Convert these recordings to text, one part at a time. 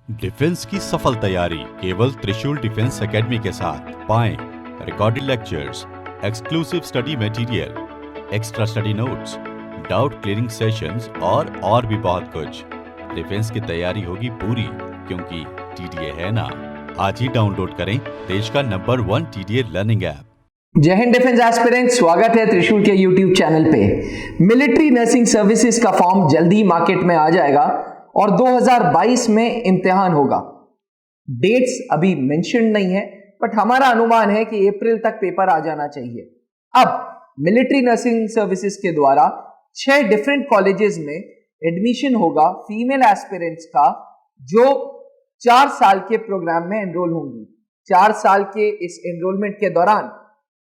Defence की सफल तैयारी केवल त्रिशूल डिफेंस एकेडमी के साथ पाएं recorded lectures, exclusive study material, extra study notes, doubt clearing sessions और भी बहुत कुछ। डिफेंस की तैयारी होगी पूरी क्योंकि टीडीए है ना। आज ही डाउनलोड करें देश का नंबर 1 टीडीए लर्निंग ऐप। जय हिंद डिफेंस एस्पिरेंट, स्वागत है त्रिशूल के यूट्यूब चैनल पे। मिलिट्री नर्सिंग सर्विसेज का फॉर्म जल्दी मार्केट में आ जाएगा और 2022 में इम्तिहान होगा। डेट्स अभी मेंशन नहीं है, बट हमारा अनुमान है कि अप्रैल तक पेपर आ जाना चाहिए। अब मिलिट्री नर्सिंग सर्विसेज के द्वारा 6 डिफरेंट कॉलेजेस में एडमिशन होगा फीमेल एस्पिरेंट्स का, जो 4 साल के प्रोग्राम में एनरोल होंगी। 4 साल के इस एनरोलमेंट के दौरान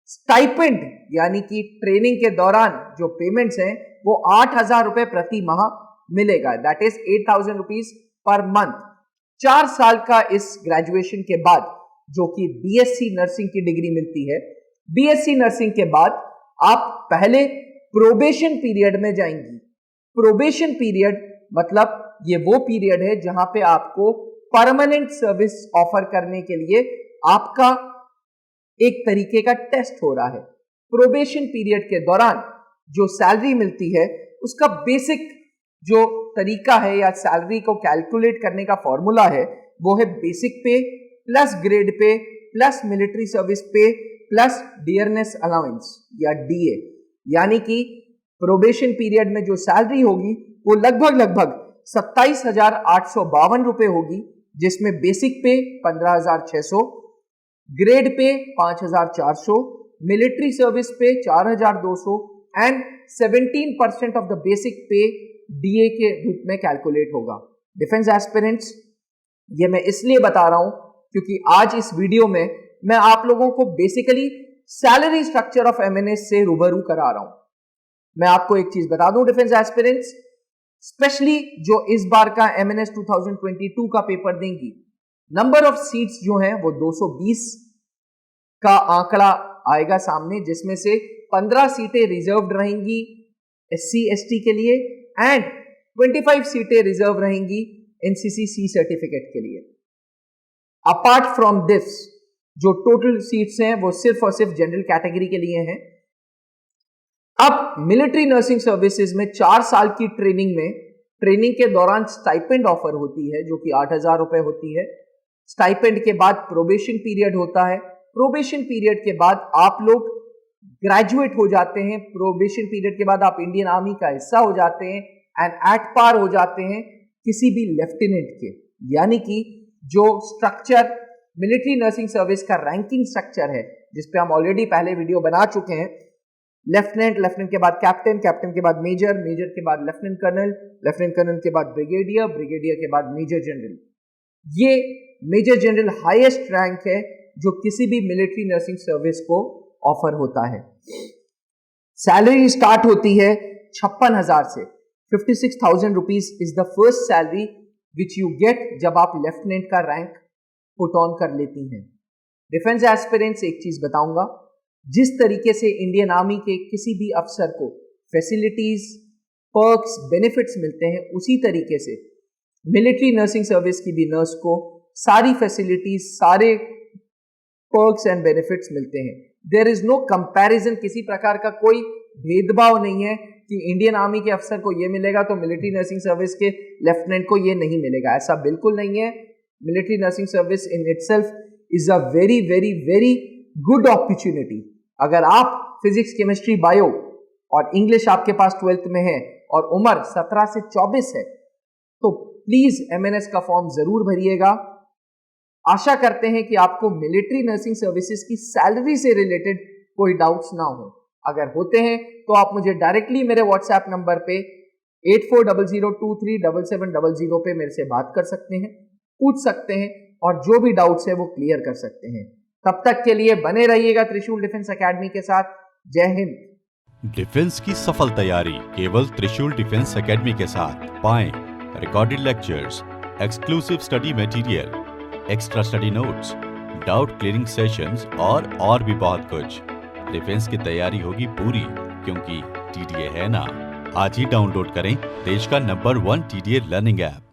स्टाइपेंड यानी कि ट्रेनिंग के दौरान जो पेमेंट्स हैं वो 8,000 रुपए प्रति माह मिलेगा। That is 8,000 rupees per month. 4 साल का इस ग्रेजुएशन के बाद जो कि बीएससी नर्सिंग की डिग्री मिलती है, बीएससी नर्सिंग के बाद आप पहले प्रोबेशन पीरियड में जाएंगी। प्रोबेशन पीरियड मतलब ये वो पीरियड है जहां पे आपको परमानेंट सर्विस ऑफर करने के लिए आपका एक तरीके का टेस्ट हो रहा है। प्रोबेशन पीरियड के दौरान जो सैलरी मिलती है उसका बेसिक जो तरीका है या सैलरी को कैलकुलेट करने का फॉर्मूला है वो है बेसिक पे plus grade pay plus military service पे प्लस डियरनेस अलाउंस या डीए। यानी कि प्रोबेशन पीरियड में जो सैलरी होगी वो लगभग 27,852 रुपए होगी, जिसमें बेसिक पे 15,600, ग्रेड पे 5,400, मिलिट्री सर्विस पे 4,200 एंड 17% ऑफ द बेसिक पे डीए के रूप में कैलकुलेट होगा। डिफेंस एस्पिरेंट्स, ये मैं इसलिए बता रहा हूं क्योंकि आज इस वीडियो में मैं आप लोगों को basically salary structure of MNS से रूबरू करा रहा हूं। मैं आपको एक चीज बता दूं डिफेंस एस्पिरेंट्स, स्पेशली जो इस बार का एमएनएस 2022 का पेपर देंगी, नंबर ऑफ सीट्स जो हैं वो 220 का आंकड़ा आएगा सामने, जिसमें से 15 सीटें रिजर्व्ड रहेंगी एससी एसटी के लिए एंड 25 सीटें रिजर्व रहेंगी एनसीसी सी सर्टिफिकेट के लिए। अपार्ट फ्रॉम दिस जो टोटल सीट्स हैं वो सिर्फ और सिर्फ जनरल कैटेगरी के लिए हैं। अब मिलिट्री नर्सिंग सर्विसेज में 4 साल की ट्रेनिंग के दौरान स्टाइपेंड ऑफर होती है जो कि 8,000 रुपए होती है। स्टाइपेंड के बाद प्रोबेशन पीरियड होता है। प्रोबेशन पीरियड के बाद आप लोग ग्रेजुएट हो जाते हैं। प्रोबेशन पीरियड के बाद आप इंडियन आर्मी का हिस्सा हो जाते हैं एंड एट पार हो जाते हैं किसी भी लेफ्टिनेंट के। यानी कि जो स्ट्रक्चर मिलिट्री नर्सिंग सर्विस का रैंकिंग स्ट्रक्चर है, जिसपे हम ऑलरेडी पहले वीडियो बना चुके हैं, लेफ्टिनेंट के बाद कैप्टन के बाद मेजर के बाद लेफ्टिनेंट कर्नल के बाद ब्रिगेडियर के बाद मेजर जनरल। ये मेजर जनरल हाईएस्ट रैंक है जो किसी भी मिलिट्री नर्सिंग सर्विस को ऑफर होता है। सैलरी स्टार्ट होती है 56,000 से। 56,000 rupees is the first salary which you get जब आप लेफ्टिनेंट का रैंक पुट ऑन कर लेती हैं। डिफेंस एस्पिरेंट्स, एक चीज बताऊंगा, जिस तरीके से इंडियन आर्मी के किसी भी अफसर को फैसिलिटीज, पर्क्स, बेनिफिट्स मिलते हैं, उसी तरीके से मिलिट्री नर्सिंग सर्विस की भी नर्स को सारी फैसिलिटीज, सारे पर्क्स एंड बेनिफिट्स मिलते हैं। देयर इज नो कंपैरिजन, किसी प्रकार का कोई भेदभाव नहीं है कि इंडियन आर्मी के अफसर को ये मिलेगा तो मिलिट्री नर्सिंग सर्विस के लेफ्टिनेंट को ये नहीं मिलेगा। ऐसा बिल्कुल नहीं है। Military nursing service in itself is a very very very good opportunity. अगर आप फिजिक्स, केमिस्ट्री, बायो और इंग्लिश आपके पास 12th में है और उम्र 17 से 24 है तो प्लीज एमएनएस का फॉर्म जरूर भरिएगा। आशा करते हैं कि आपको मिलिट्री नर्सिंग सर्विसेज की सैलरी से रिलेटेड कोई डाउट्स ना हो। अगर होते हैं तो आप मुझे डायरेक्टली मेरे व्हाट्सएप नंबर पे 8400237700 पे मेरे से बात कर सकते हैं, पूछ सकते हैं और जो भी डाउट्स है वो क्लियर कर सकते हैं। तब तक के लिए बने रहिएगा त्रिशूल डिफेंस एकेडमी के साथ। जय हिंद। डिफेंस की सफल तैयारी केवल त्रिशूल डिफेंस एकेडमी के साथ पाएं recorded lectures, exclusive study material, extra study notes, doubt clearing sessions और भी बहुत कुछ। डिफेंस की तैयारी होगी पूरी क्योंकि टीडीए है ना। आज ही डाउनलोड करें देश का नंबर 1 टीडीए लर्निंग ऐप।